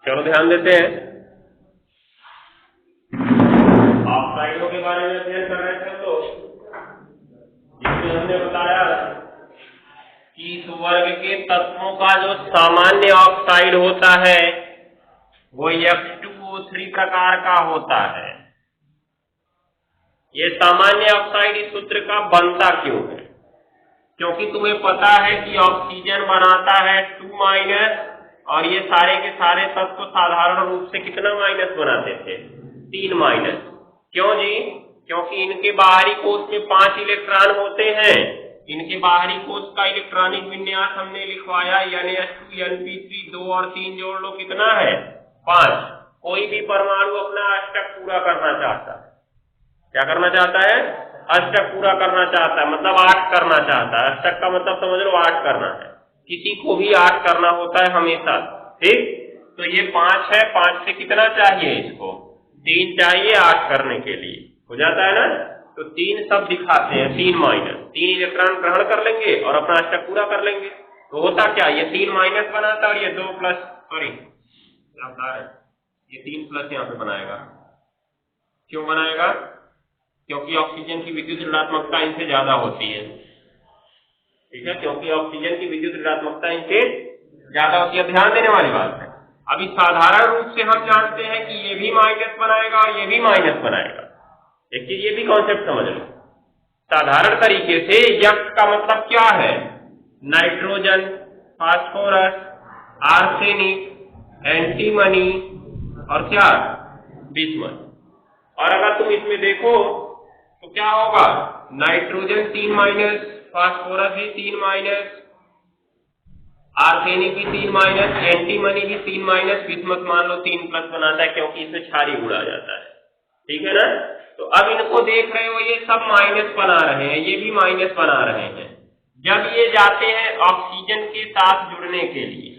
चलो ध्यान देते हैं। ऑक्साइडों के बारे में अध्ययन कर रहे थे हम लोग, जिसमें हमने बताया कि इस वर्ग के तत्वों का जो सामान्य ऑक्साइड होता है वो F2O3 प्रकार का होता है। ये सामान्य ऑक्साइड इस सूत्र का बनता क्यों है? क्योंकि तुम्हें पता है कि ऑक्सीजन बनाता है 2- और ये सारे के सारे तत्व साधारण रूप से कितना माइनस बनाते थे? 3-। क्यों जी? क्योंकि इनके बाहरी कोश में 5 इलेक्ट्रॉन होते हैं। इनके बाहरी कोश का इलेक्ट्रॉनिक विन्यास हमने लिखवाया NH2 NP3 2 और 3 जोड़ लो, कितना है? 5। कोई भी परमाणु अपना अष्टक पूरा करना चाहता है। क्या करना चाहता है? अष्टक पूरा करना चाहता है, मतलब 8 करना चाहता है। अष्टक का मतलब समझ लो 8 करना है। किसी को भी 8 करना होता है हमेशा, ठीक? तो ये 5 है, 5 से कितना चाहिए इसको? 3 चाहिए 8 करने के लिए, हो जाता है ना? तो 3 सब दिखाते हैं, 3-। 3 इलेक्ट्रॉन ग्रहण कर लेंगे और अपना अष्टक पूरा कर लेंगे। तो होता क्या? ये 3- बनाता और ये 2+, सॉरी ये 3+ यहाँ पे बनाएगा। क्यों बनाएगा? क्योंकि ऑक्सीजन की विद्युत ऋणात्मकता इनसे ज्यादा होती है, ठीक है? क्योंकि ऑक्सीजन की विद्युत ऋणात्मकता इनसे ज्यादा होती है। ध्यान देने वाली बात है। अभी साधारण रूप से हम जानते हैं कि ये भी माइनस बनाएगा और ये भी माइनस बनाएगा। एक चीज ये भी कॉन्सेप्ट समझ लो। साधारण तरीके से यक का मतलब क्या है? नाइट्रोजन, फास्फोरस, आर्सेनिक, एंटीमनी और क्या? बिस्मथ। और अगर तुम इसमें देखो तो क्या होगा? नाइट्रोजन 3-, फास्फोरस भी 3-, आर्सेनिक भी 3-, एंटीमनी भी 3-, बिस्मथ मान लो 3+ बनाता है क्योंकि इसमें क्षारीय गुण आ जाता है, ठीक है ना? तो अब इनको देख रहे हो, ये सब माइनस बना रहे हैं, ये भी माइनस बना रहे हैं। जब ये जाते हैं ऑक्सीजन के साथ जुड़ने के लिए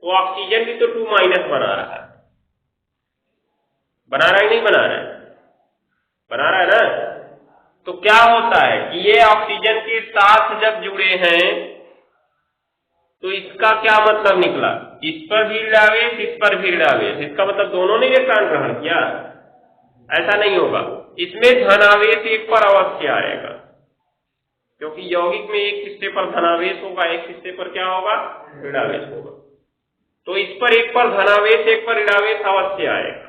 तो ऑक्सीजन भी तो 2- बना रहा है। बना रहा है नहीं बना रहा है? बना रहा है ना? तो क्या होता है कि ये ऑक्सीजन के साथ जब जुड़े हैं तो इसका क्या मतलब निकला? इस पर भी ऋणावेश, इस पर भी ऋणावेश। इसका मतलब दोनों ने इलेक्ट्रॉन ग्रहण किया? ऐसा नहीं होगा। इसमें धनावेश एक पर अवश्य आएगा, क्योंकि यौगिक में एक हिस्से पर धनावेश होगा, एक हिस्से पर क्या होगा? ऋणावेश होगा। तो इस पर एक पर धनावेश, एक पर ऋणावेश अवश्य आएगा।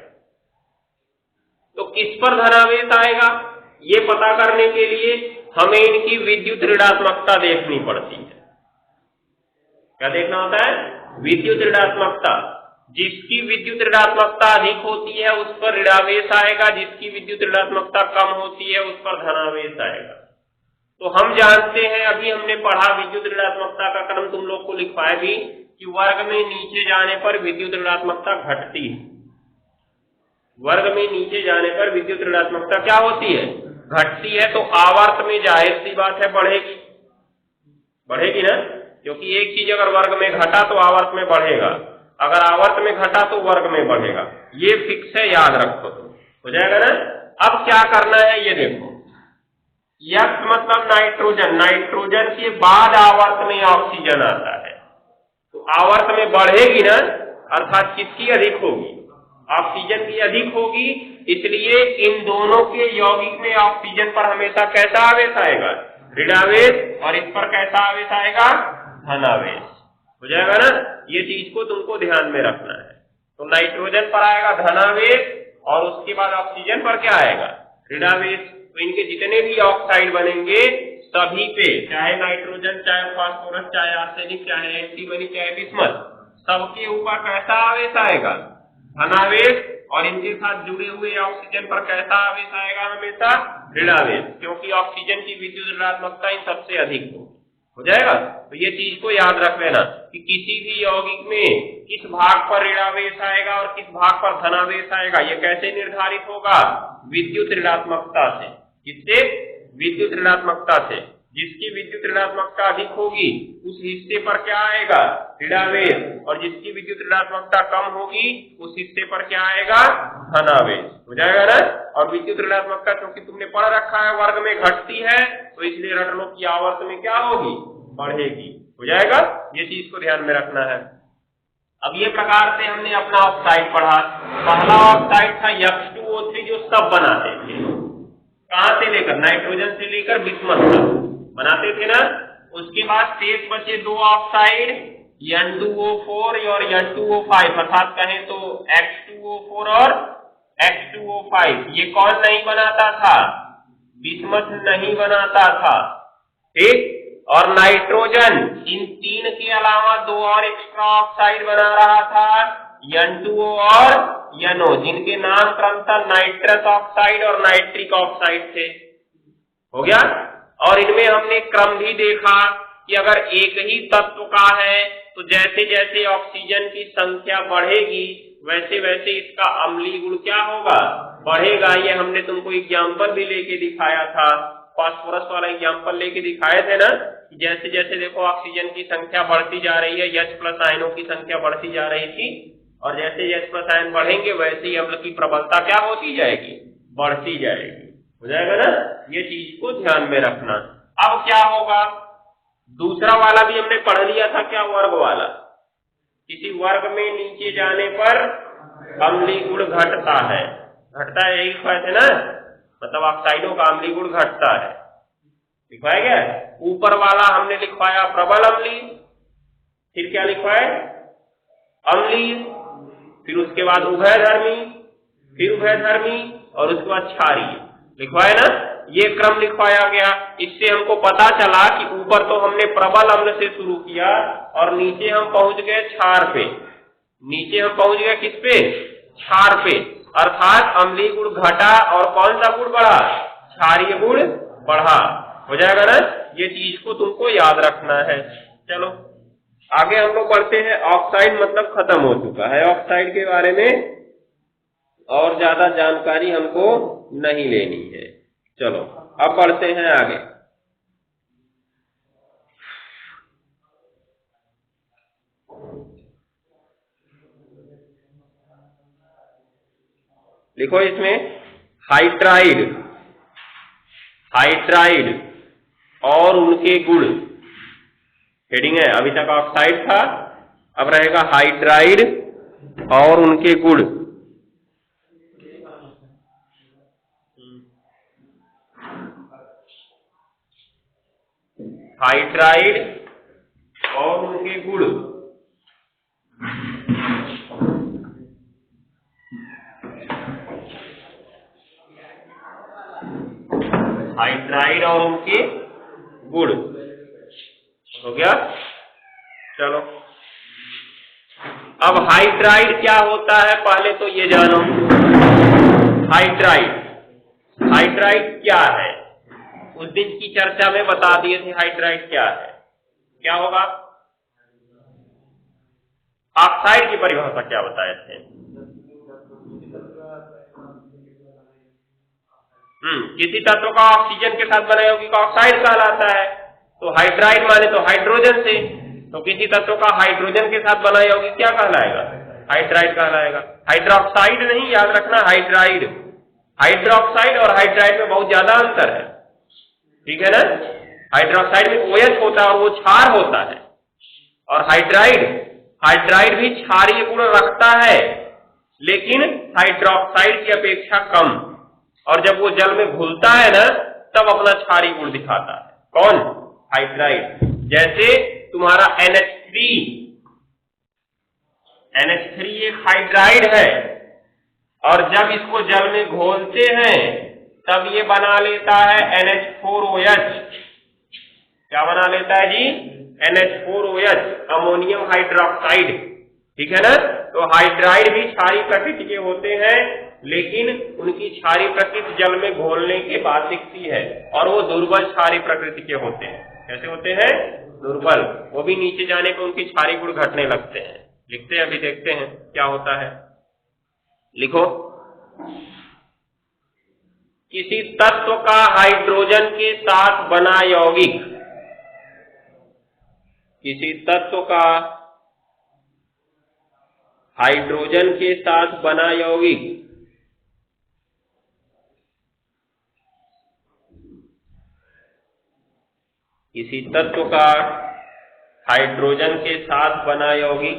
तो किस पर धनावेश आएगा ये पता करने के लिए हमें इनकी विद्युत ऋणात्मकता देखनी पड़ती है। क्या देखना होता है? विद्युत ऋणात्मकता। जिसकी विद्युत ऋणात्मकता अधिक होती है उस पर ऋणावेश आएगा, जिसकी विद्युत ऋणात्मकता कम होती है उस पर धनावेश आएगा। तो हम जानते हैं, अभी हमने पढ़ा विद्युत ऋणात्मकता का क्रम तुम लोग को लिखवाया भी कि वर्ग में नीचे जाने पर विद्युत ऋणात्मकता घटती है। वर्ग में नीचे जाने पर विद्युत ऋणात्मकता क्या होती है? घटती है। तो आवर्त में जाहिर सी बात है बढ़ेगी, बढ़ेगी ना? क्योंकि एक चीज अगर वर्ग में घटा तो आवर्त में बढ़ेगा, अगर आवर्त में घटा तो वर्ग में बढ़ेगा। ये फिक्स है, याद रखो तो हो जाएगा ना? अब क्या करना है ये देखो। यक मतलब नाइट्रोजन, नाइट्रोजन के बाद आवर्त में ऑक्सीजन आता है, तो आवर्त में बढ़ेगी ना, अर्थात किसकी अधिक होगी? ऑक्सीजन की अधिक होगी। इसलिए इन दोनों के यौगिक में ऑक्सीजन पर हमेशा कैसा आवेश आएगा? ऋणावेश। और इस पर कैसा आवेश आएगा? धनावेश। हो जाएगा ना? ये चीज को तुमको ध्यान में रखना है। तो नाइट्रोजन पर आएगा धनावेश और उसके बाद ऑक्सीजन पर क्या आएगा? ऋणावेश। तो इनके जितने भी ऑक्साइड बनेंगे सभी पे, चाहे नाइट्रोजन, चाहे फास्फोरस, चाहे आर्सेनिक, चाहे एंटीमनी, चाहे बिस्मथ, सबके ऊपर कैसा आवेश आएगा? धनावेश। और इनके साथ जुड़े हुए ऑक्सीजन पर कैसा आवेश आएगा? हमेशा ऋणावेश, क्योंकि ऑक्सीजन की विद्युत ऋणात्मकता इन सबसे अधिक हो जाएगा। तो ये चीज को याद रख लेना कि किसी भी यौगिक में किस भाग पर ऋणावेश आएगा और किस भाग पर धनावेश आएगा, ये कैसे निर्धारित होगा? विद्युत ऋणात्मकता से। किससे? विद्युत ऋणात्मकता से। जिसकी विद्युत ऋणात्मकता अधिक होगी उस हिस्से पर क्या आएगा? ऋणावेश। और जिसकी विद्युत ऋणात्मकता कम होगी उस हिस्से पर क्या आएगा? धनावेश। हो जाएगा ना? और विद्युत ऋणात्मकता क्योंकि तुमने पढ़ रखा है वर्ग में घटती है, तो इसलिए रट लो की आवर्त में क्या होगी? बढ़ेगी। हो जाएगा? ये चीज को ध्यान में रखना है। अब ये प्रकार से हमने अपना ऑक्साइड पढ़ा। पहला ऑक्साइड था H2O3 जो सब बनाते थे, कहां से लेकर, नाइट्रोजन से लेकर बिस्मथ तक बनाते थे ना। उसके बाद शेष बचे दो ऑक्साइड N2O4 और N2O5, अर्थात कहें तो H2O4 और H2O5। ये कौन नहीं बनाता था, बिस्मथ नहीं बनाता था, ठीक। और नाइट्रोजन इन तीन के अलावा दो और एक्स्ट्रा ऑक्साइड बना रहा था, N2O और NO, जिनके नाम क्रमशः नाइट्रस ऑक्साइड और नाइट्रिक ऑक्साइड थे। हो गया। और इनमें हमने क्रम भी देखा कि अगर एक ही तत्व का है तो जैसे जैसे ऑक्सीजन की संख्या बढ़ेगी वैसे वैसे इसका अम्लीय गुण क्या होगा, बढ़ेगा। ये हमने तुमको एग्जाम्पल भी लेके दिखाया था, फास्फोरस वाला एग्जाम्पल लेके दिखाए थे ना। जैसे जैसे देखो ऑक्सीजन की संख्या बढ़ती जा रही है, H+ आयनों की संख्या बढ़ती जा रही थी, और जैसे H+ आयन बढ़ेंगे वैसे ही अम्ल की प्रबलता क्या होती जाएगी, बढ़ती जाएगी। हो जाएगा ना, ये चीज को ध्यान में रखना। अब क्या होगा, दूसरा वाला भी हमने पढ़ लिया था, क्या, वर्ग वाला। किसी वर्ग में नीचे जाने पर अम्लीय गुण घटता है, घटता है, यही कहते ना, मतलब ऑक्साइडों का अम्लीय गुण घटता है। लिखवाया गया है। ऊपर वाला हमने लिखवाया प्रबल अम्लीय, फिर क्या लिखवाए, अम्लीय, फिर उसके बाद उभयधर्मी, फिर उभयधर्मी, और उसके बाद क्षारीय, लिखवाया ना। ये क्रम लिखवाया गया। इससे हमको पता चला कि ऊपर तो हमने प्रबल अम्ल से शुरू किया और नीचे हम पहुंच गए क्षार पे। नीचे हम पहुंच गए किस पे, क्षार पे, अर्थात अम्लीय गुण घटा और कौन सा गुण बढ़ा, क्षारीय गुण बढ़ा। हो जाएगा ना, ये चीज को तुमको याद रखना है। चलो आगे हम लोग पढ़ते हैं। ऑक्साइड मतलब खत्म हो चुका है ऑक्साइड के बारे में, और ज्यादा जानकारी हमको नहीं लेनी है। चलो अब पढ़ते हैं आगे। लिखो इसमें हाइड्राइड, हाइड्राइड और उनके गुण, हेडिंग है। अभी तक ऑक्साइड था, अब रहेगा हाइड्राइड और उनके गुण। हाइड्राइड और उनके गुण। हाइड्राइड और उनके गुण हो गया। चलो अब हाइड्राइड क्या होता है पहले तो ये जानो। हाइड्राइड, हाइड्राइड क्या है, उस दिन की चर्चा में बता दिए थे हाइड्राइड क्या है। क्या होगा, ऑक्साइड की परिभाषा क्या बताए थे। किसी तत्व का ऑक्सीजन के साथ बना यौगिक ऑक्साइड कहलाता है। तो हाइड्राइड माने तो हाइड्रोजन से, तो किसी तत्व का हाइड्रोजन के साथ बना यौगिक क्या कहलाएगा, हाइड्राइड कहलाएगा। हाइड्रोक्साइड नहीं, याद रखना हाइड्राइड। हाइड्रोक्साइड और हाइड्राइड में बहुत ज्यादा अंतर है, ठीक है ना। हाइड्रोक्साइड में OH होता है और वो क्षार होता है, और हाइड्राइड, हाइड्राइड भी क्षारीय गुण रखता है लेकिन हाइड्रोक्साइड की अपेक्षा कम, और जब वो जल में घुलता है ना तब अपना क्षारीय गुण दिखाता है। कौन, हाइड्राइड। जैसे तुम्हारा NH3, NH3 एक हाइड्राइड है, और जब इसको जल में घोलते हैं तब ये बना लेता है NH4OH। क्या बना लेता है जी, NH4OH, अमोनियम हाइड्रोक्साइड, ठीक है ना। तो हाइड्राइड भी क्षारीय प्रकृति के होते हैं, लेकिन उनकी क्षारीय प्रकृति जल में घोलने के बाद दिखती है, और वो दुर्बल क्षारीय प्रकृति के होते हैं। कैसे होते हैं, दुर्बल। वो भी नीचे जाने पर उनकी क्षारीय गुण घटने लगते हैं। लिखते हैं, अभी देखते हैं क्या होता है। लिखो, किसी तत्व का हाइड्रोजन के साथ बना यौगिक, किसी तत्व का हाइड्रोजन के साथ बना यौगिक किसी तत्व का हाइड्रोजन के साथ बना यौगिक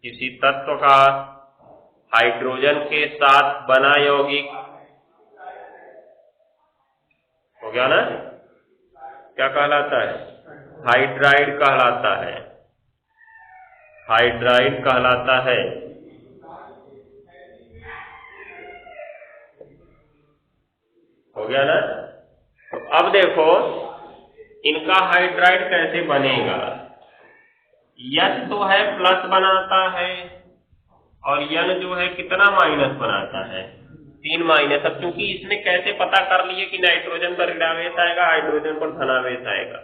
किसी तत्व का हाइड्रोजन के साथ बना यौगिक हो गया ना, क्या कहलाता है? हाइड्राइड कहलाता है, हाइड्राइड कहलाता है। हो गया ना? तो अब देखो इनका हाइड्राइड कैसे बनेगा। H तो है प्लस बनाता है और N जो है कितना माइनस बनाता है? 3 माइनस। अब क्योंकि इसने कैसे पता कर लिए कि नाइट्रोजन पर ऋणावेश आएगा, हाइड्रोजन पर धनावेश आएगा?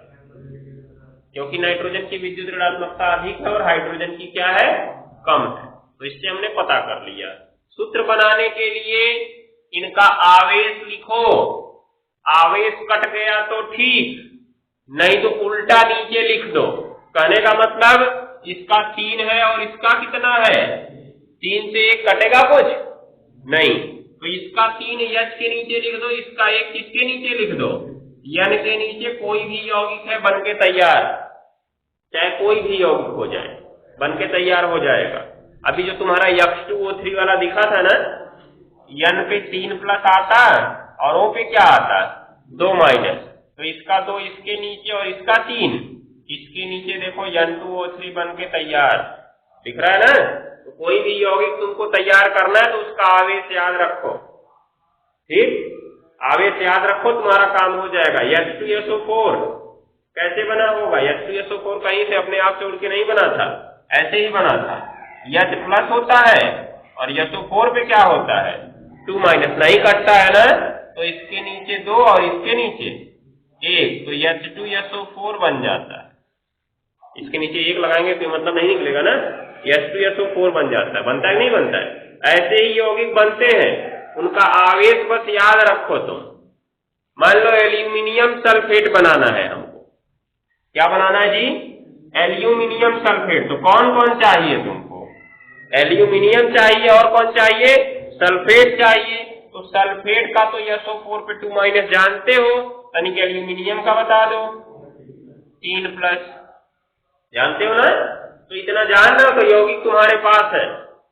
क्योंकि नाइट्रोजन की विद्युत ऋणात्मकता अधिक है और हाइड्रोजन की क्या है? कम है। तो इससे हमने पता कर लिया। सूत्र बनाने के लिए इनका आवेश लिखो, आवेश कट गया तो ठीक, नहीं तो उल्टा नीचे लिख दो। कहने का मतलब इसका 3 है और इसका कितना है? 3 से 1 कटेगा कुछ नहीं, तो इसका 3 H के नीचे लिख दो, इसका 1 किसके नीचे लिख दो? N के नीचे। कोई भी यौगिक है बनके तैयार, चाहे कोई भी यौगिक हो जाए बनके तैयार हो जाएगा। अभी जो तुम्हारा H2O3 वाला दिखा था ना, N पे 3 प्लस आता और O पे क्या आता? 2 माइनस। तो इसका 2 इसके नीचे और इसका 3 इसके नीचे। देखो N2O3 बनके तैयार दिख रहा है ना। तो कोई भी यौगिक तुमको तैयार करना है तो उसका आवेश याद रखो, ठीक? आवेश याद रखो, तुम्हारा काम हो जाएगा। H2SO4 कैसे बना होगा? H2SO4 कहीं से अपने आप से उड़ के नहीं बना था, ऐसे ही बना था। H प्लस होता है और SO4 पे क्या होता है? 2 माइनस। नहीं कटता है ना, तो इसके नीचे 2 और इसके नीचे 1, तो H2SO4 बन जाता है। इसके नीचे 1 लगाएंगे तो मतलब नहीं निकलेगा ना, H2SO4 बन जाता है। बनता है नहीं बनता है? ऐसे ही यौगिक बनते हैं, उनका आवेश बस याद रखो तुम। मान लो एल्यूमिनियम सल्फेट बनाना है हमको। क्या बनाना है जी? Aluminium sulphate. तो कौन कौन चाहिए तुमको? एल्यूमिनियम चाहिए और कौन चाहिए? सल्फेट चाहिए। तो सल्फेट का तो SO4 पे 2 माइनस जानते हो, तनिक एल्यूमिनियम का बता दो। 3 प्लस जानते हो ना। तो इतना जान लो तो यौगिक तुम्हारे पास है,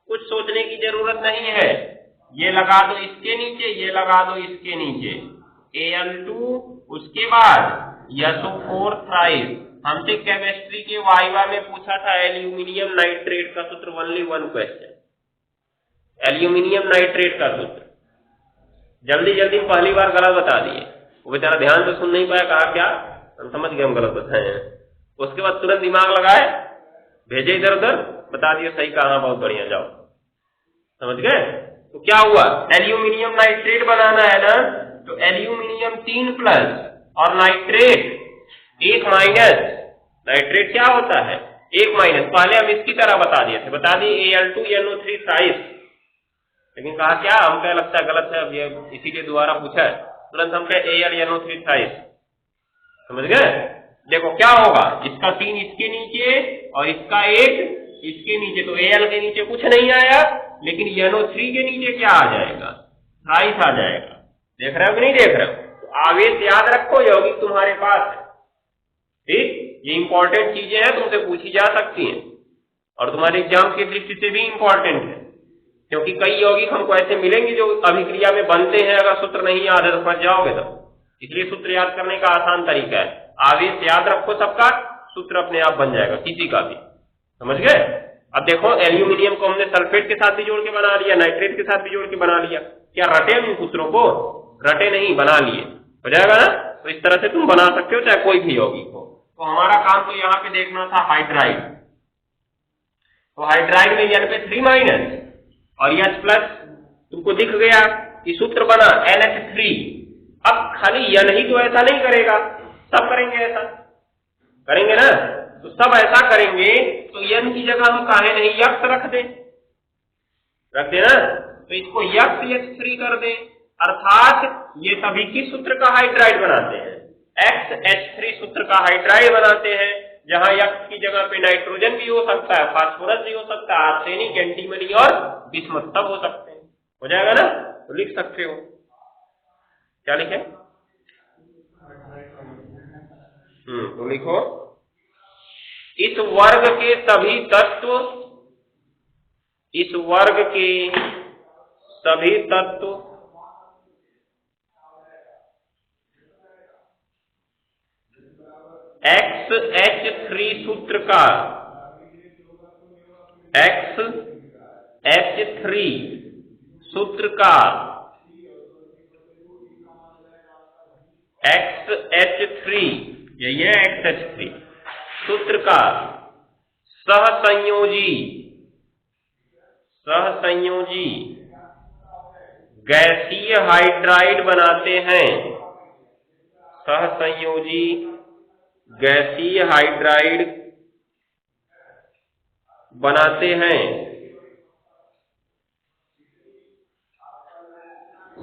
कुछ सोचने की जरूरत नहीं है। ये लगा दो इसके नीचे, ये लगा दो इसके नीचे, Al2, उसके बाद SO4 थ्राइस। हमसे केमिस्ट्री के वाइवा में पूछा था एल्यूमिनियम नाइट्रेट का सूत्र, ओनली 1 क्वेश्चन, एल्यूमिनियम नाइट्रेट का सूत्र। जल्दी जल्दी पहली बार गलत बता दिए, वो बेचारा ध्यान से सुन नहीं पाया, कहा क्या हम समझ गए हम गलत बताए हैं। उसके बाद तुरंत दिमाग लगाए, भेजे इधर उधर, बता दिए सही कहा, बहुत बढ़िया, जाओ। समझ गए? तो क्या हुआ? एल्यूमिनियम नाइट्रेट बनाना है ना, तो एल्यूमिनियम 3 प्लस और नाइट्रेट 1 माइनस। नाइट्रेट क्या होता है? 1 माइनस। पहले हम इसकी तरह बता दिए थे, बता दिए Al2NO3 थ्राइस, लेकिन कहा क्या हम क्या लगता है गलत है, अब ये इसीलिए दोबारा पूछा है, तुरंत हम कहे AlNO3 थ्राइस। समझ गए? देखो क्या होगा, इसका 3 इसके नीचे और इसका 1 इसके नीचे, तो Al के नीचे कुछ नहीं आया, लेकिन NO3 के नीचे क्या आ जाएगा? थ्राइस आ जाएगा। देख रहे हो कि नहीं देख रहे हो? तो आवेश याद रखो, यौगिक तुम्हारे पास है, ठीक? ये इंपॉर्टेंट चीजें हैं, तुमसे पूछी जा सकती हैं और तुम्हारे एग्जाम की दृष्टि से भी इंपॉर्टेंट है, क्योंकि कई यौगिक हमको ऐसे मिलेंगे जो अभिक्रिया में बनते हैं, अगर सूत्र नहीं याद है तो फंस जाओगे। तो इसलिए सूत्र याद करने का आसान तरीका है, आवेश याद रखो सबका, सूत्र अपने आप बन जाएगा किसी का भी। समझ गए? अब देखो एल्यूमिनियम को हमने सल्फेट के साथ भी जोड़ के बना लिया, नाइट्रेट के साथ भी जोड़ के बना लिया। क्या रटे हम सूत्रों को? रटे नहीं, बना लिए। हो जाएगा ना? तो इस तरह से तुम बना सकते हो चाहे कोई भी यौगिक हो। तो हमारा काम तो यहाँ पे देखना था हाइड्राइड। तो हाइड्राइड में N पे 3 माइनस और H प्लस तुमको दिख गया कि सूत्र बना NH3। अब खाली N ही तो ऐसा नहीं करेगा, सब करेंगे ऐसा, करेंगे ना? तो सब ऐसा करेंगे तो N की जगह हम काहे नहीं X रख दे ना, तो इसको XH3 कर दे, अर्थात ये सभी किस सूत्र का हाइड्राइड बनाते हैं? XH3 सूत्र का हाइड्राइड बनाते हैं, जहां X की जगह पे नाइट्रोजन भी हो सकता है, फास्फोरस भी हो सकता है, आर्सेनिक, एंटीमनी और बिस्मथ सब हो सकते हैं। हो जाएगा ना? तो लिख सकते हो, क्या लिखे? तो लिखो, इस वर्ग के सभी तत्व इस वर्ग के सभी तत्व XH3 सूत्र का XH3 सूत्र का XH3 यही है XH3 सूत्र का सहसंयोजी गैसीय हाइड्राइड बनाते हैं। सहसंयोजी गैसीय हाइड्राइड बनाते हैं।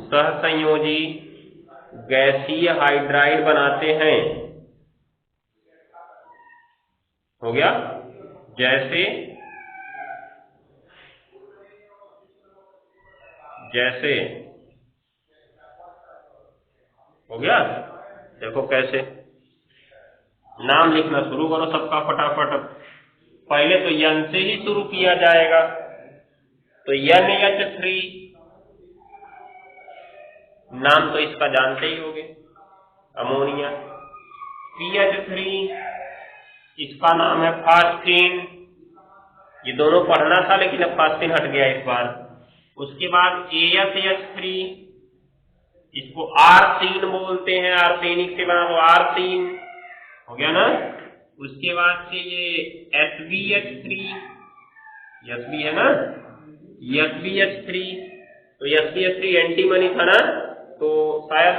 सहसंयोजी गैसीय हाइड्राइड बनाते हैं। हो गया? जैसे हो गया? देखो कैसे, नाम लिखना शुरू करो सबका फटाफट। पहले तो यन से ही शुरू किया जाएगा, तो NH3 नाम तो इसका जानते ही होंगे, अमोनिया। PH3 इसका नाम है फास्फीन। ये दोनों पढ़ना था लेकिन अब फास्फीन हट गया इस बार। उसके बाद ASH3 इसको आर्सीन बोलते हैं, आर्सेनिक से बना तो आर्सीन हो गया ना। उसके बाद से ये SBH3 SB है ना, SBH3 तो SBH3 एंटीमनी था ना, तो शायद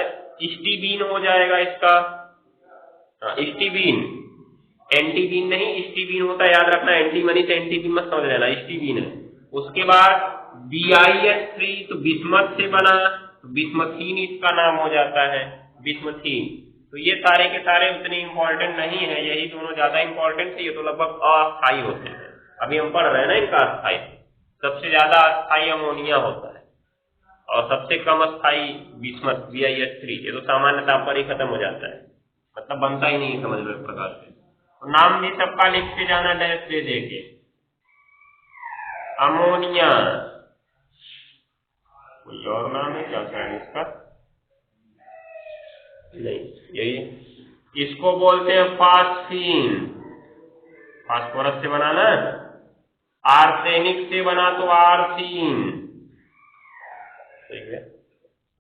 स्टीबीन हो जाएगा इसका। स्टीबीन, एंटीबीन नहीं स्टीबीन होता, याद रखना। एंटीमनी से एंटीबीन मत समझ लेना, स्टीबीन है। उसके बाद BiH3 तो बिस्मथ से बना, तो बिस्मथीन इसका नाम हो जाता है, बिस्मथीन। तो ये सारे के सारे उतने इंपॉर्टेंट नहीं है, यही दोनों ज्यादा इंपॉर्टेंट है। ये तो लगभग अस्थायी होते हैं, अभी हम पढ़ रहे हैं ना इनका अस्थायी। सबसे ज्यादा अस्थायी अमोनिया होता है और सबसे कम अस्थायी बिस्मथ BiH3। ये तो सामान्यता पर ही खत्म हो जाता है, मतलब बनता ही नहीं है, समझ लो एक प्रकार से। तो नाम भी सबका लिखते जाना डैश दे देके। अमोनिया, कोई और नाम है क्या शायद इसका? नहीं, यही। इसको बोलते हैं फास्फीन, फास्फोरस से बनाना। आर्सेनिक से बना तो आर्सीन, ठीक है।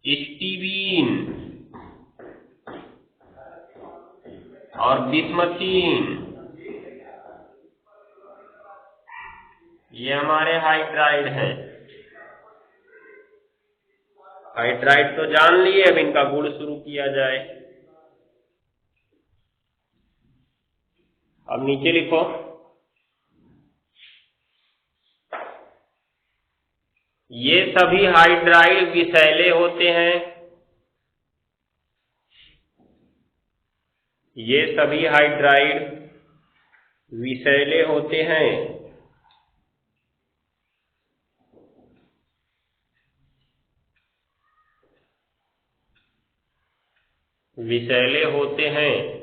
स्टीबीन और बिस्मथीन, ये हमारे हाइड्राइड हैं। हाइड्राइड तो जान लिए, अब इनका गुण शुरू किया जाए। अब नीचे लिखो, ये सभी हाइड्राइड विषैले होते हैं। ये सभी हाइड्राइड विषैले होते हैं। विषैले होते हैं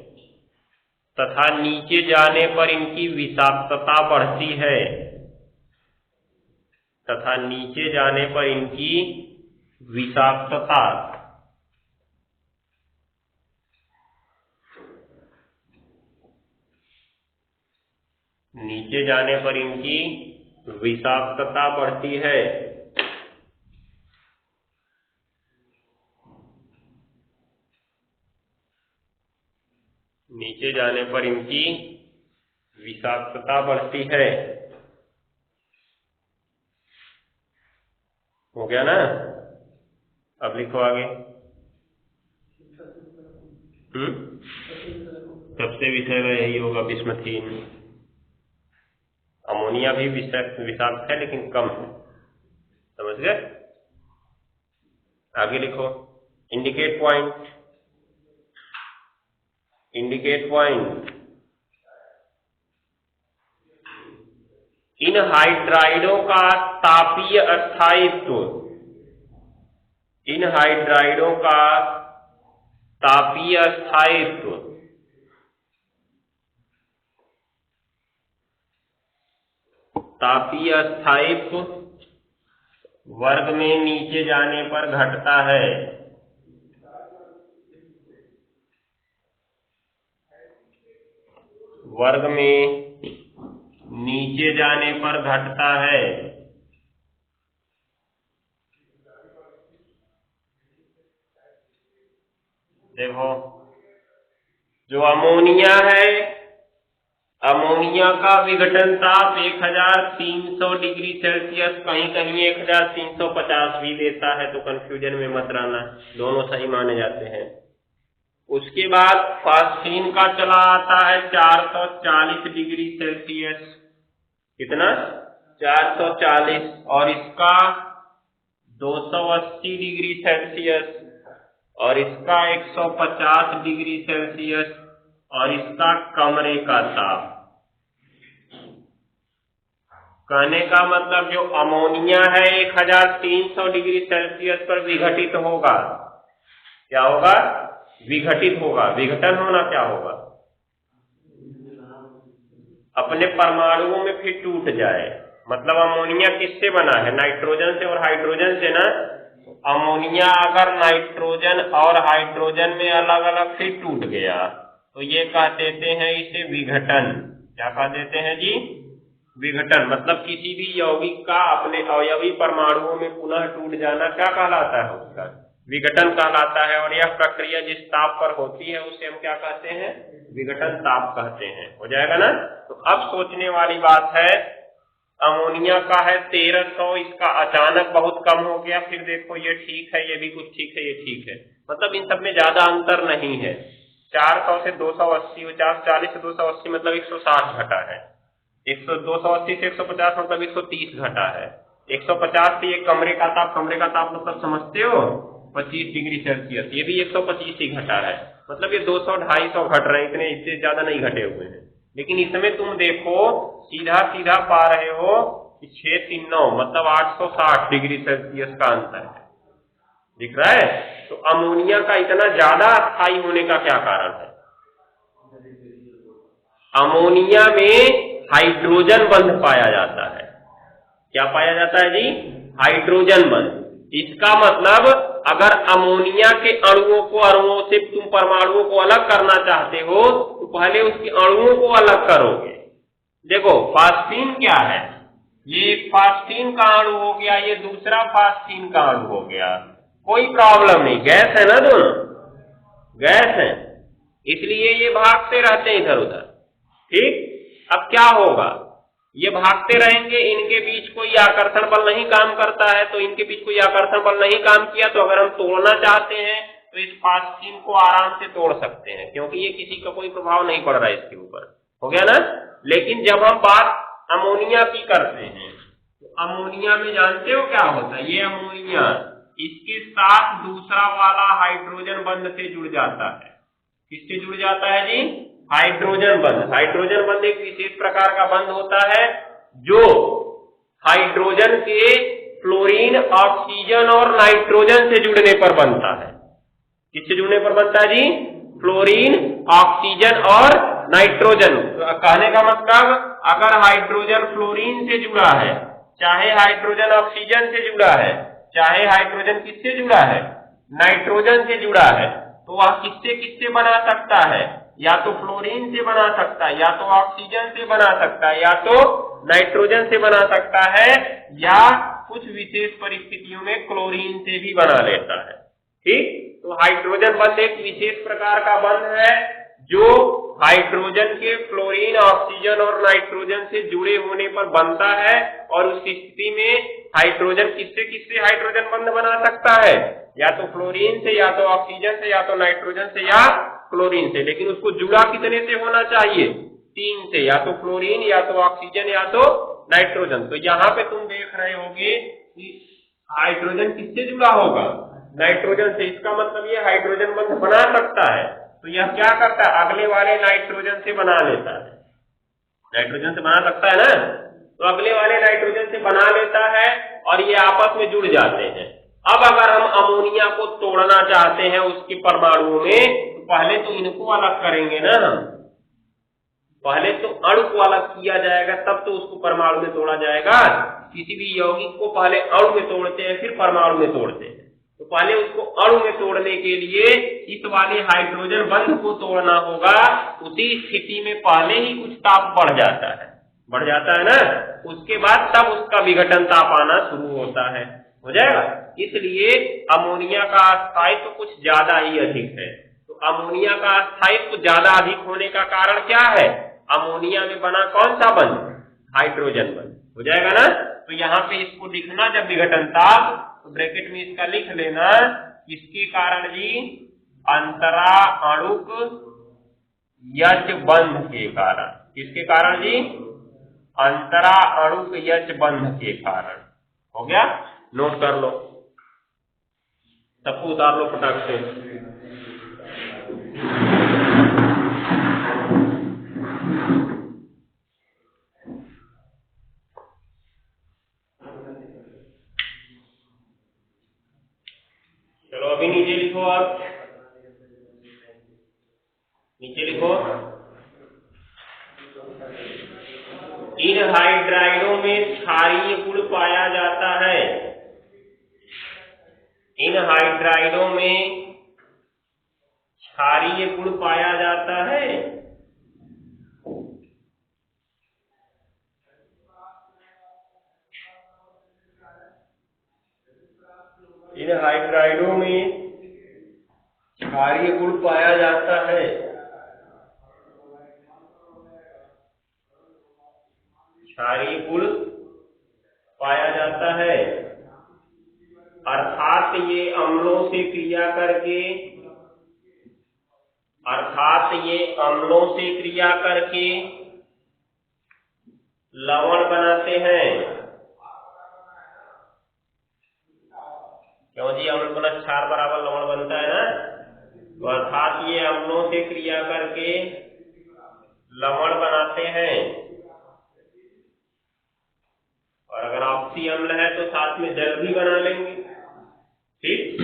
तथा नीचे जाने पर इनकी विषाक्तता बढ़ती है। तथा नीचे जाने पर इनकी विषाक्तता नीचे जाने पर इनकी विषाक्तता बढ़ती है। नीचे जाने पर इनकी विषाक्तता बढ़ती है। हो गया ना? अब लिखो आगे। सबसे विषैला यही होगा, बिस्मथीन। अमोनिया भी विषाक्त है लेकिन कम है, समझ गए? आगे लिखो, इंडिकेट पॉइंट। Indicate point. इन हाइड्राइडों का तापीय स्थायित्व, इन हाइड्राइडों का तापीय स्थायित्व तापीय स्थायित्व वर्ग में नीचे जाने पर घटता है। वर्ग में नीचे जाने पर घटता है। देखो, जो अमोनिया है, अमोनिया का विघटन ताप 1300 डिग्री सेल्सियस, कहीं कहीं 1350 भी देता है, तो कंफ्यूजन में मत रहना, दोनों सही माने जाते हैं। उसके बाद फास्फीन का चला आता है 440 डिग्री सेल्सियस। कितना? 440। और इसका 280 डिग्री सेल्सियस, और इसका 150 डिग्री सेल्सियस, और इसका कमरे का ताप। कहने का मतलब जो अमोनिया है 1300 डिग्री सेल्सियस पर विघटित होगा। क्या होगा? विघटित होगा। विघटन होना क्या होगा? अपने परमाणुओं में फिर टूट जाए। मतलब अमोनिया किससे बना है? नाइट्रोजन से और हाइड्रोजन से ना। अमोनिया अगर नाइट्रोजन और हाइड्रोजन में अलग अलग फिर टूट गया तो ये कह देते हैं इसे विघटन। क्या कह देते हैं जी? विघटन। मतलब किसी भी यौगिक का अपने अवयवी परमाणुओं में पुनः टूट जाना क्या कहलाता है? उसका विघटन कहलाता है। और यह प्रक्रिया जिस ताप पर होती है उसे हम क्या कहते हैं? विघटन ताप कहते हैं। हो जाएगा ना? तो अब सोचने वाली बात है, अमोनिया का है 1300, इसका अचानक बहुत कम हो गया, फिर देखो ये ठीक है, ये भी कुछ ठीक है, ये ठीक है, मतलब इन सब में ज्यादा अंतर नहीं है। 400 से 280, 40 से 280 मतलब 160 घटा है। 280 से 150 मतलब 130 घटा है। 150 से ये कमरे का ताप मतलब समझते हो 25 डिग्री सेल्सियस, ये भी 125 ही घटा है। मतलब ये 200-250 घट रहे हैं, इतने इससे ज्यादा नहीं घटे हुए हैं। लेकिन इसमें तुम देखो सीधा पा रहे हो कि 639 मतलब 860 डिग्री सेल्सियस का अंतर है। दिख रहा है? तो अमोनिया का इतना ज्यादा स्थायी होने का क्या कारण है? अमोनिया में हाइड्रोजन बंध पाया जाता है। क्या पाया जाता है जी? हाइड्रोजन बंध। इसका मतलब अगर अमोनिया के अणुओं से तुम परमाणुओं को अलग करना चाहते हो तो पहले उसके अणुओं को अलग करोगे। देखो फास्फीन क्या है? ये फास्फीन का अणु हो गया, ये दूसरा फास्फीन का अणु हो गया, कोई प्रॉब्लम नहीं, गैस है ना, दोनों गैस है, इसलिए ये भागते रहते हैं इधर उधर। ठीक। अब क्या होगा? ये भागते रहेंगे, इनके बीच कोई आकर्षण बल नहीं काम करता है, तो इनके बीच कोई आकर्षण बल नहीं काम किया तो अगर हम तोड़ना चाहते हैं तो इस फास्फीन को आराम से तोड़ सकते हैं, क्योंकि ये किसी का कोई प्रभाव नहीं पड़ रहा है इसके ऊपर। हो गया ना? लेकिन जब हम बात अमोनिया की करते हैं तो अमोनिया में जानते हो क्या होता है? ये अमोनिया इसके साथ दूसरा वाला हाइड्रोजन बंध से जुड़ जाता है। किससे जुड़ जाता है जी? हाइड्रोजन बंध। हाइड्रोजन बंध एक विशेष प्रकार का बंध होता है जो हाइड्रोजन के फ्लोरीन, ऑक्सीजन और नाइट्रोजन से जुड़ने पर बनता है। किससे जुड़ने पर बनता है जी? फ्लोरीन, ऑक्सीजन और नाइट्रोजन। कहने का मतलब अगर हाइड्रोजन फ्लोरीन से जुड़ा है, चाहे हाइड्रोजन ऑक्सीजन से जुड़ा है, चाहे हाइड्रोजन किससे जुड़ा है? नाइट्रोजन से जुड़ा है, तो वह किससे किससे बना सकता है? या तो फ्लोरीन से बना सकता है, या तो ऑक्सीजन से बना सकता है, या तो नाइट्रोजन से बना सकता है, या कुछ विशेष परिस्थितियों में क्लोरीन से भी बना लेता है। ठीक। तो हाइड्रोजन बंध एक विशेष प्रकार का बंध है जो हाइड्रोजन के फ्लोरीन, ऑक्सीजन और नाइट्रोजन से जुड़े होने पर बनता है। और उस स्थिति में हाइड्रोजन किससे किससे हाइड्रोजन बंध बना सकता है? या तो फ्लोरीन से, या तो ऑक्सीजन से, या तो नाइट्रोजन से, या क्लोरीन से। लेकिन उसको जुड़ा कितने से होना चाहिए? 3 से, या तो फ्लोरीन, या तो ऑक्सीजन, या तो नाइट्रोजन। तो यहाँ पे तुम देख रहे होगे कि हाइड्रोजन किससे जुड़ा होगा? नाइट्रोजन से। इसका मतलब ये हाइड्रोजन बंध बना सकता है। तो यह क्या करता है? अगले वाले नाइट्रोजन से बना लेता है। नाइट्रोजन से बना सकता है ना, तो अगले वाले नाइट्रोजन से बना लेता है और ये आपस में जुड़ जाते हैं। अब अगर हम अमोनिया को तोड़ना चाहते हैं उसके परमाणुओं में, तो पहले तो इनको अलग करेंगे ना हम। पहले तो अणु को अलग किया जाएगा, तब तो उसको परमाणु में तोड़ा जाएगा। किसी भी यौगिक को पहले अणु में तोड़ते हैं, फिर परमाणु में तोड़ते हैं। तो पहले उसको अणु में तोड़ने के लिए इस वाले हाइड्रोजन बंध को तोड़ना होगा। उसी स्थिति में पहले ही कुछ ताप बढ़ जाता है ना, उसके बाद तब उसका विघटन ताप आना शुरू होता है, हो जाएगा। इसलिए अमोनिया का स्थायित्व कुछ ज्यादा ही अधिक है। तो अमोनिया का स्थायित्व ज्यादा अधिक होने का कारण क्या है? अमोनिया में बना कौन सा बंध? हाइड्रोजन बंध, हो जाएगा ना। तो यहाँ पे इसको लिखना जब विघटन ताप, तो ब्रैकेट में इसका लिख लेना, किसके कारण जी? अंतरा अणुक यच बंध के कारण। किसके कारण जी? अंतरा अणुक यच बंध के कारण। हो गया, नोट कर लो, सबको उतार लो फटाक से। चलो अभी नीचे लिखो, आप नीचे लिखो। इन हाइड्राइडों में क्षारीय गुण पाया जाता है। इन हाइड्राइडों में क्षारीय गुण पाया जाता है। इन हाइड्राइडों में क्षारीय गुण पाया जाता है। क्षारीय गुण पाया जाता है, अर्थात ये अम्लों से क्रिया करके, लवण बनाते हैं। क्यों जी? अम्ल बना क्षार बराबर लवण बनता है ना। तो अर्थात ये अम्लों से क्रिया करके लवण बनाते हैं। और अगर ऑक्सी अम्ल है तो साथ में जल भी बना लेंगे। ठीक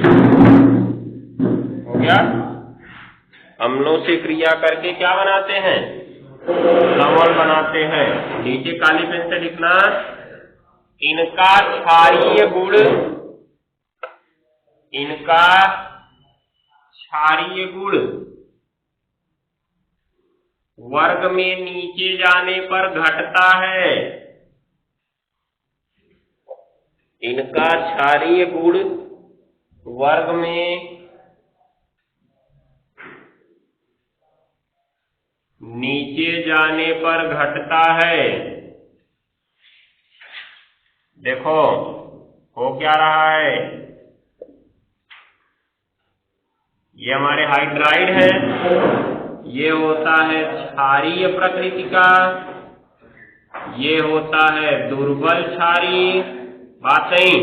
हो गया। अम्लों से क्रिया करके क्या बनाते हैं? लवण बनाते हैं। नीचे काली पेन से लिखना, इनका क्षारीय गुण वर्ग में नीचे जाने पर घटता है। इनका क्षारीय गुण वर्ग में नीचे जाने पर घटता है। देखो हो क्या रहा है, ये हमारे हाइड्राइड है, ये होता है क्षारीय प्रकृति का, ये होता है दुर्बल क्षारीय, बात नहीं।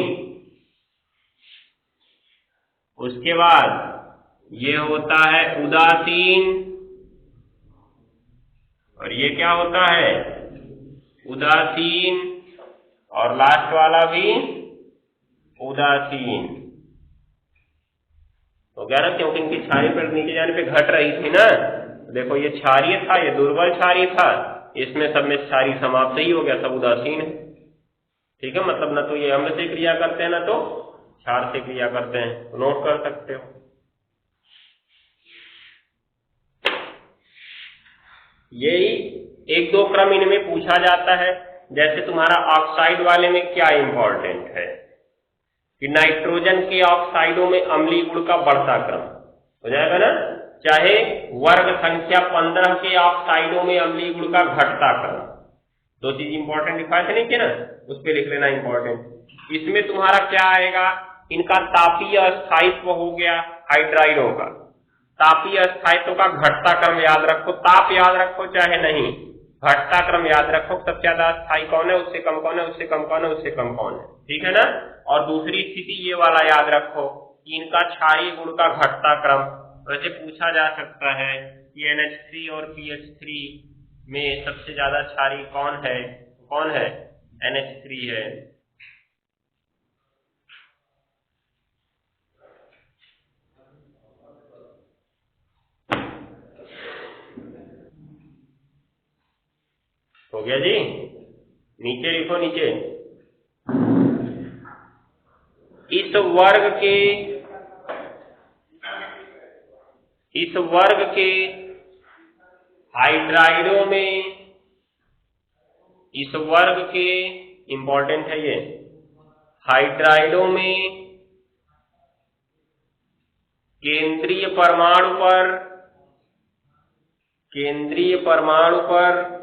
उसके बाद ये होता है उदासीन, और ये क्या होता है? उदासीन, और लास्ट वाला भी उदासीन। हो गया ना, क्योंकि इनकी क्षारीय पर नीचे जाने पे घट रही थी ना। देखो ये क्षारीय था, ये दुर्बल क्षारीय था, इसमें सब में क्षारीय समाप्त ही हो गया, सब उदासीन है। ठीक है, मतलब ना तो ये अम्ल से क्रिया करते हैं ना तो क्षार से क्रिया करते हैं, तो नोट कर सकते हो। यही एक दो क्रम इनमें पूछा जाता है। जैसे तुम्हारा ऑक्साइड वाले में क्या इंपॉर्टेंट है कि नाइट्रोजन के ऑक्साइडों में अम्लीय गुण का बढ़ता क्रम, हो जाएगा ना। चाहे वर्ग संख्या 15 के ऑक्साइडों में अम्लीय गुण का घटता क्रम, दो चीज इंपॉर्टेंट लिखा थे नहीं कि ना, उस पर लिख लेना इंपॉर्टेंट। इसमें तुम्हारा क्या आएगा? इनका तापीय अस्थायित्व हो गया हाइड्राइडों का, तापीय अस्थायित्व का घटता क्रम याद रखो। ताप याद रखो चाहे नहीं, घटता क्रम याद रखो। सबसे ज्यादा अस्थायी कौन है, उससे कम कौन है, उससे कम कौन है, उससे कम कौन है। ठीक है ना। और दूसरी स्थिति ये वाला याद रखो कि इनका क्षारीय गुण का घटता क्रम। वैसे पूछा जा सकता है कि NH3 और PH3 में सबसे ज्यादा क्षारीय कौन है? कौन है? NH3 है। हो गया जी। नीचे लिखो, नीचे इस वर्ग के हाइड्राइडों में, इस वर्ग के, इंपॉर्टेंट है ये, हाइड्राइडों में केंद्रीय परमाणु पर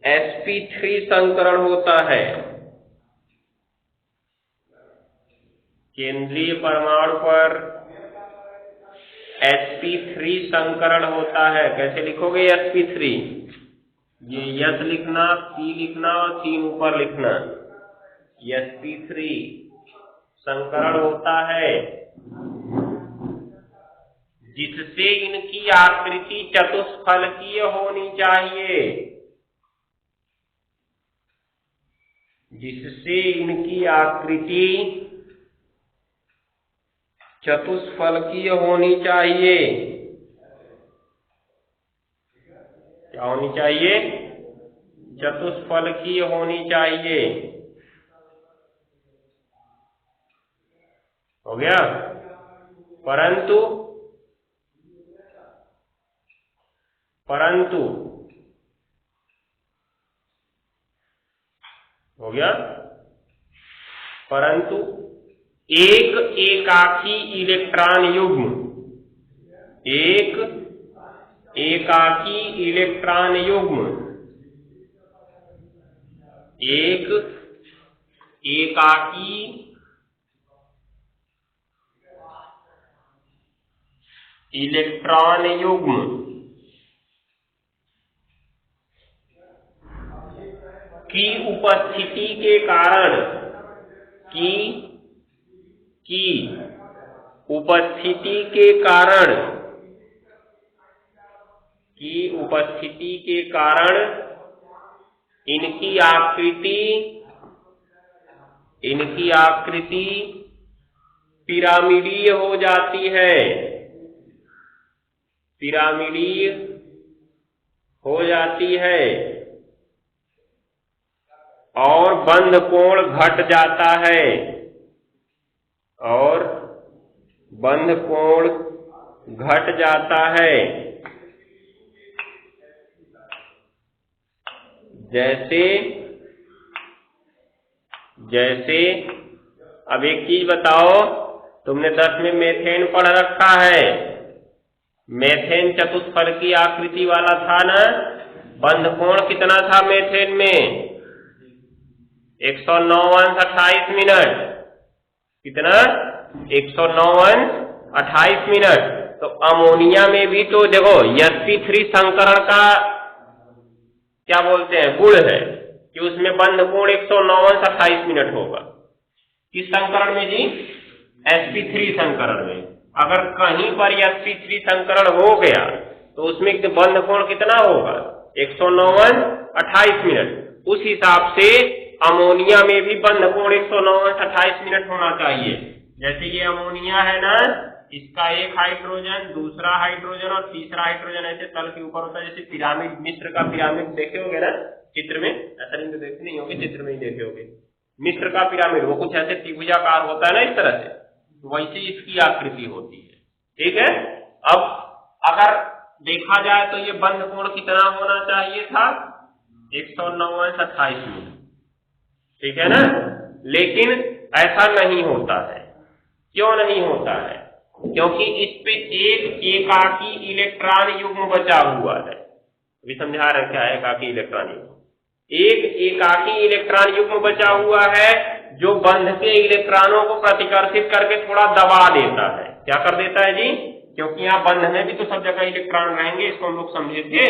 sp3 संकरण होता है। केंद्रीय परमाणु पर sp3 संकरण होता है। कैसे लिखोगे sp3? ये यस लिखना, पी लिखना और 3 ऊपर लिखना। sp3 संकरण होता है जिससे इनकी आकृति चतुष्फलकीय होनी चाहिए, जिससे इनकी आकृति चतुष्फलकीय होनी चाहिए। क्या होनी चाहिए? चतुष्फलकीय होनी चाहिए। हो गया? परंतु हो गया, परंतु एक एकाकी इलेक्ट्रॉन युग्म, एक एकाकी इलेक्ट्रॉन युग्म, एक एकाकी इलेक्ट्रॉन युग्म की उपस्थिति के कारण, की उपस्थिति के कारण इनकी आकृति पिरामिडीय हो जाती है, पिरामिडीय हो जाती है और बंध कोण घट जाता है, और बंध कोण घट जाता है। जैसे अब एक चीज बताओ, तुमने 10 में मेथेन पढ़ रखा है। मेथेन चतुष्फलकीय आकृति वाला था ना? बंध कोण कितना था मेथेन में? 109 मिनट। कितना? 109 मिनट। तो अमोनिया में भी तो देखो sp3 संकरण का क्या बोलते हैं, गुण है कि उसमें बंध कोण 109 मिनट होगा। किस संकरण में जी? sp3 संकरण में। अगर कहीं पर sp3 संकरण हो गया तो उसमें बंध कोण कितना होगा? 109 मिनट। उस हिसाब से अमोनिया में भी बंध कोण 109 मिनट होना चाहिए। जैसे ये अमोनिया है ना, इसका एक हाइड्रोजन, दूसरा हाइड्रोजन और तीसरा हाइड्रोजन ऐसे तल के ऊपर होता है। जैसे पिरामिड, मिस्र का पिरामिड देखे होगे ना चित्र में, ऐसा नहीं तो देखे नहीं होगे, चित्र में ही देखे होगे। मिस्र का पिरामिड वो कुछ ऐसे त्रिभुजाकार होता है ना, इस तरह से, वैसे इसकी आकृति होती है। ठीक है। अब अगर देखा जाए तो ये बंध कोण कितना होना चाहिए था? 109 मिनट। ठीक है ना? लेकिन ऐसा नहीं होता है। क्यों नहीं होता है? क्योंकि इस पे एक एकाकी इलेक्ट्रॉन युग्म बचा हुआ है। अभी समझा रहे क्या है एकाकी इलेक्ट्रॉन युग्म? एक एकाकी इलेक्ट्रॉन युग्म बचा हुआ है जो बंध के इलेक्ट्रॉनों को प्रतिकर्षित करके थोड़ा दबा देता है। क्या कर देता है जी? क्योंकि यहाँ बंध में भी तो सब जगह इलेक्ट्रॉन रहेंगे, इसको हम लोग समझे थे।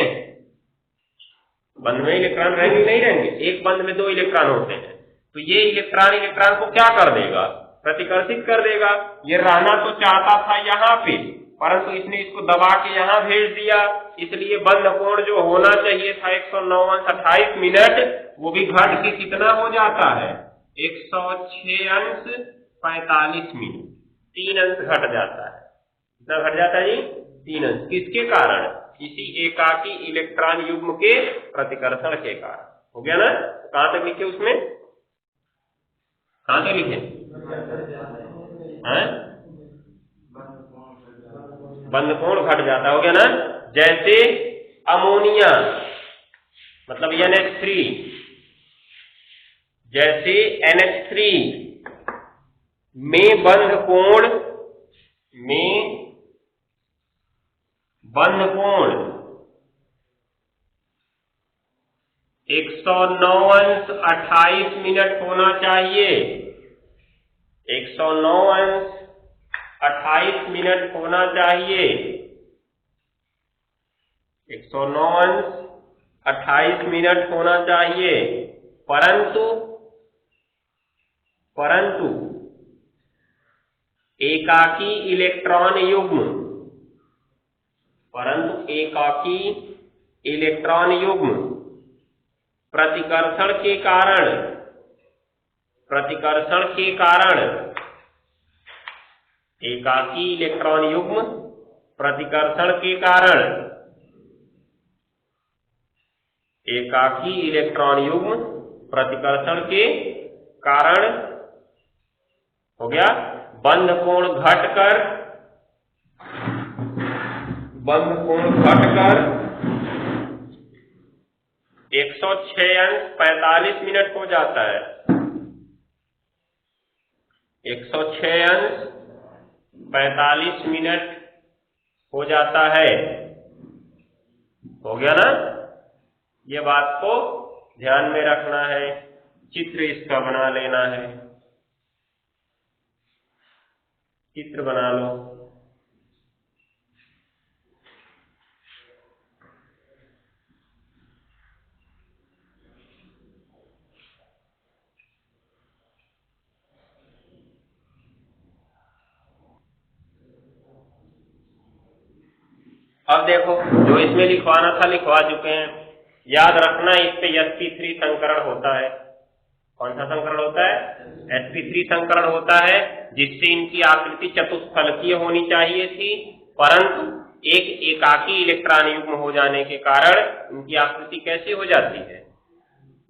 बंध में इलेक्ट्रॉन रहेंगे नहीं रहेंगे? एक बंध में 2 इलेक्ट्रॉन होते हैं, तो ये इलेक्ट्रॉन को क्या कर देगा? प्रतिकर्षित कर देगा। ये रहना तो चाहता था यहाँ पे, परंतु इसने इसको दबा के यहाँ भेज दिया, इसलिए बंध कोण जो होना चाहिए था 109 मिनट, वो भी घट के कितना हो जाता है? 106 अंश 45 मिनट, 3 अंश घट जाता है। कितना घट जाता है जी? 3 अंश। किसके कारण? इसी एकाकी इलेक्ट्रॉन युग्म के प्रतिकर्षण के कारण। हो गया ना? तो कहां तक लिखे उसमें? कहां तक लिखे? बंध कोण घट जाता। हो गया ना? जैसे अमोनिया मतलब NH3, जैसे NH3 में बंध कोण 109°28' होना चाहिए। 109°28' होना चाहिए। 109°28' होना चाहिए। परंतु एकाकी इलेक्ट्रॉन युग्म प्रतिकर्षण के कारण एकाकी इलेक्ट्रॉन युग्म प्रतिकर्षण के कारण हो गया बंध कोण घटकर 106°45' हो जाता है। 106°45' हो जाता है। हो गया ना? ये बात को ध्यान में रखना है। चित्र इसका बना लेना है। चित्र बना लो। अब देखो, जो इसमें लिखवाना था लिखवा चुके हैं। याद रखना, इस पे sp3 संकरण होता है। कौन सा संकरण होता है? sp3 संकरण होता है, जिससे इनकी आकृति चतुष्फलकीय होनी चाहिए थी, परंतु एक एकाकी इलेक्ट्रॉन युग्म हो जाने के कारण इनकी आकृति कैसी हो जाती है?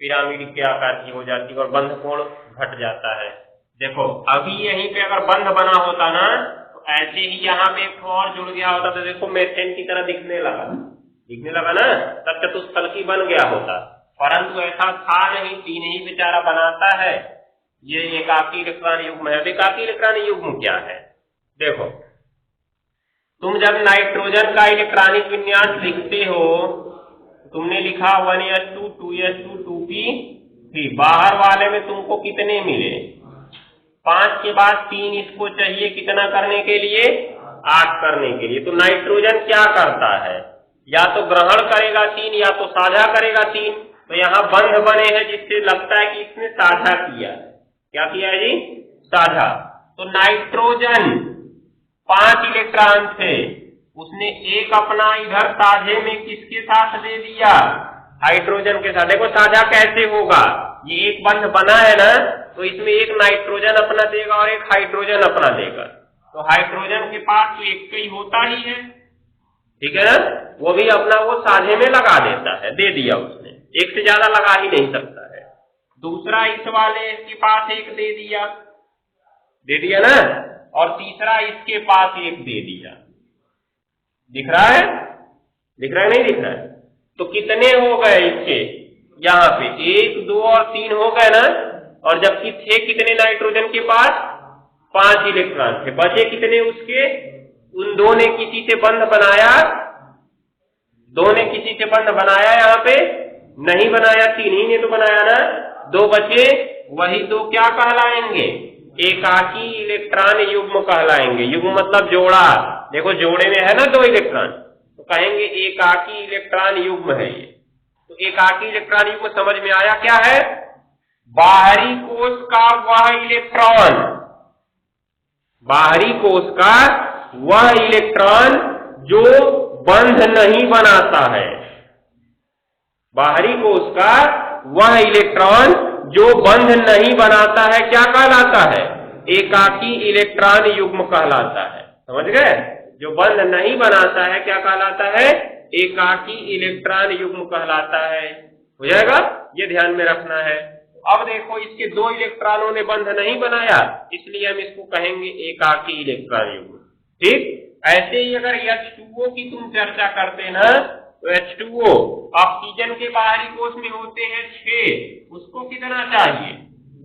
पिरामिड के आकार की हो जाती है और बंध कोण घट जाता है। देखो, अभी यहीं पे अगर बंध बना होता ना, तो ऐसे ही यहाँ पे एक और जुड़ गया होता तो देखो मेथेन की तरह दिखने लगा ना, तब चतुष्फलकी बन गया होता। परंतु ऐसा था नहीं, 3 ही बेचारा बनाता है। ये एकाकी इलेक्ट्रॉन युग्म है। एकाकी इलेक्ट्रॉन युग्म क्या है? देखो, तुम जब नाइट्रोजन का इलेक्ट्रॉनिक विन्यास लिखते हो, तुमने लिखा 1s2 2s2 2p3। बाहर वाले में तुमको कितने मिले? 5 के बाद 3 इसको चाहिए कितना करने के लिए? 8 करने के लिए। तो नाइट्रोजन क्या करता है? या तो ग्रहण करेगा 3 या तो साझा करेगा 3। तो यहाँ बंध बने हैं, जिससे लगता है कि इसने साझा किया। क्या किया है जी? साझा। तो नाइट्रोजन 5 इलेक्ट्रॉन थे, उसने एक अपना इधर साझे में किसके साथ दे दिया? हाइड्रोजन के साथ। देखो साझा कैसे होगा? ये एक बंध बना है ना, तो इसमें एक नाइट्रोजन अपना देगा और एक हाइड्रोजन अपना देगा। तो हाइड्रोजन के पास तो एक ही होता ही है, ठीक है ना? वो भी अपना वो साझे में लगा देता है, दे दिया उसने, एक से ज्यादा लगा ही नहीं सकता है। दूसरा इस वाले के पास एक दे दिया ना, और तीसरा इसके पास एक दे दिया। दिख रहा है नहीं दिख रहा है? तो कितने हो गए इसके? यहाँ पे 1 2 और 3 हो गए ना, और जबकि थे कितने नाइट्रोजन के पास? 5 इलेक्ट्रॉन थे। बचे कितने उसके? उन दो ने किसी से बंध बनाया? यहाँ पे नहीं बनाया, 3 ही ने तो बनाया ना। 2 बचे, वही 2 क्या कहलाएंगे? एकाकी इलेक्ट्रॉन युग्म कहलाएंगे। युग्म मतलब जोड़ा। देखो जोड़े में है ना 2 इलेक्ट्रॉन, तो कहेंगे एकाकी इलेक्ट्रॉन युग्म है ये। तो एकाकी इलेक्ट्रॉन युग्म समझ में आया क्या है? बाहरी कोश का वह इलेक्ट्रॉन जो बंध नहीं बनाता है। बाहरी कोश का वह इलेक्ट्रॉन जो बंध नहीं बनाता है क्या कहलाता है? एकाकी इलेक्ट्रॉन युग्म कहलाता है। समझ गए? जो बंध नहीं बनाता है क्या कहलाता है? एकाकी इलेक्ट्रॉन युग्म कहलाता है। हो जाएगा, ये ध्यान में रखना है। अब देखो इसके 2 इलेक्ट्रॉनों ने बंध नहीं बनाया, इसलिए हम इसको कहेंगे एकाकी इलेक्ट्रॉन युग्म। ठीक, ऐसे ही अगर H2O की तुम चर्चा करते ना, तो H2O ऑक्सीजन के बाहरी कोश में होते हैं 6, उसको कितना चाहिए?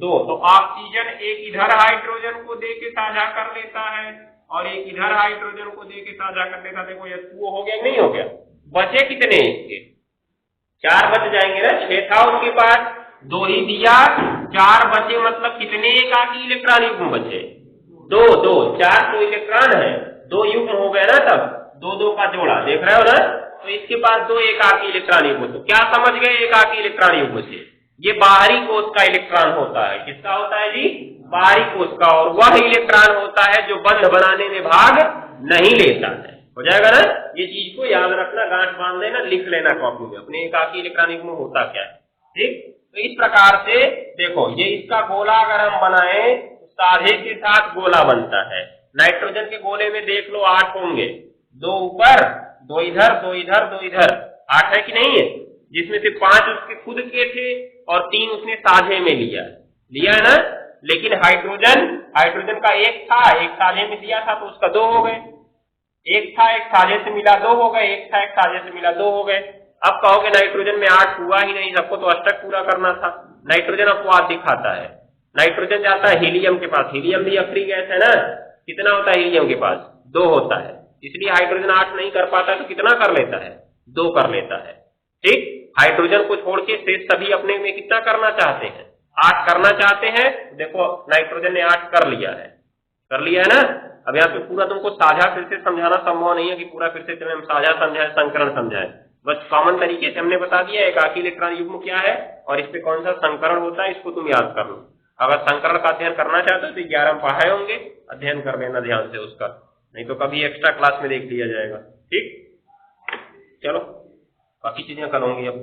2। तो ऑक्सीजन एक इधर हाइड्रोजन को दे के साझा कर लेता है और एक इधर हाइड्रोजन को दे के साझा कर लेता है। देखो H2O हो गया नहीं हो गया? बचे कितने इसके? 4 बच जाएंगे ना, 6 था उसके पास, 2 ही दिया, 4 बचे, मतलब कितने एकाकी इलेक्ट्रॉन युग्म बचे? 2 2 4 तो इलेक्ट्रॉन है, 2 युग्म हो गए ना, तब 2 2 का जोड़ा, देख रहे हो ना? तो इसके पास 2 एकाकी इलेक्ट्रॉन युग्म। तो क्या समझ गए एकाकी इलेक्ट्रॉन युग्म से? ये बाहरी कोश का इलेक्ट्रॉन होता है। किसका होता है जी? बाहरी कोश का। और वह इलेक्ट्रॉन होता है जो बंध बनाने में भाग नहीं लेता है। हो जाएगा ना? ये चीज को याद रखना, गांठ बांध लेना, लिख लेना कॉपी में अपने एकाकी इलेक्ट्रॉन युग्म होता क्या है। ठीक, तो इस प्रकार से देखो, ये इसका गोला अगर हम बनाए तो साझे के साथ गोला बनता है। नाइट्रोजन के गोले में देख लो 8 होंगे, 2 ऊपर, 2 इधर, 2 इधर, 2 इधर, 8 है कि नहीं है? जिसमें से 5 उसके खुद के थे और 3 उसने साझे में लिया है ना। लेकिन हाइड्रोजन का 1 था, 1 साझे में दिया था तो उसका 2 हो गए। 1 था, 1 साझे से मिला 2 हो गए, 1 था, 1 साझे से मिला 2 हो गए। अब कहोगे नाइट्रोजन में 8 हुआ ही नहीं, सबको तो अष्टक पूरा करना था। नाइट्रोजन अपवाद दिखाता है। नाइट्रोजन जाता है हीलियम के पास, हीलियम भी अफ्री गैस है ना। कितना होता है हीलियम के पास? 2 होता है। इसलिए हाइड्रोजन 8 नहीं कर पाता, तो कितना कर लेता है? 2 कर लेता है। ठीक, हाइड्रोजन को छोड़ के शेष सभी अपने में कितना करना चाहते हैं? 8 करना चाहते हैं। देखो नाइट्रोजन ने 8 कर लिया है ना। अब यहाँ पे पूरा तुमको साझा फिर से समझाना संभव नहीं है कि पूरा फिर से चले हम साझा समझाए, संकरण समझाए। बस कॉमन तरीके से हमने बता दिया एकाकी इलेक्ट्रॉन युग्म क्या है और इस पे कौन सा संकरण होता है, इसको तुम याद कर लो। अगर संकरण का अध्ययन करना चाहते हो तो 11 में पढ़ाए होंगे, अध्ययन कर लेना ध्यान से उसका, नहीं तो कभी एक्स्ट्रा क्लास में देख लिया जाएगा। ठीक, चलो बाकी चीजें कल होंगी अब।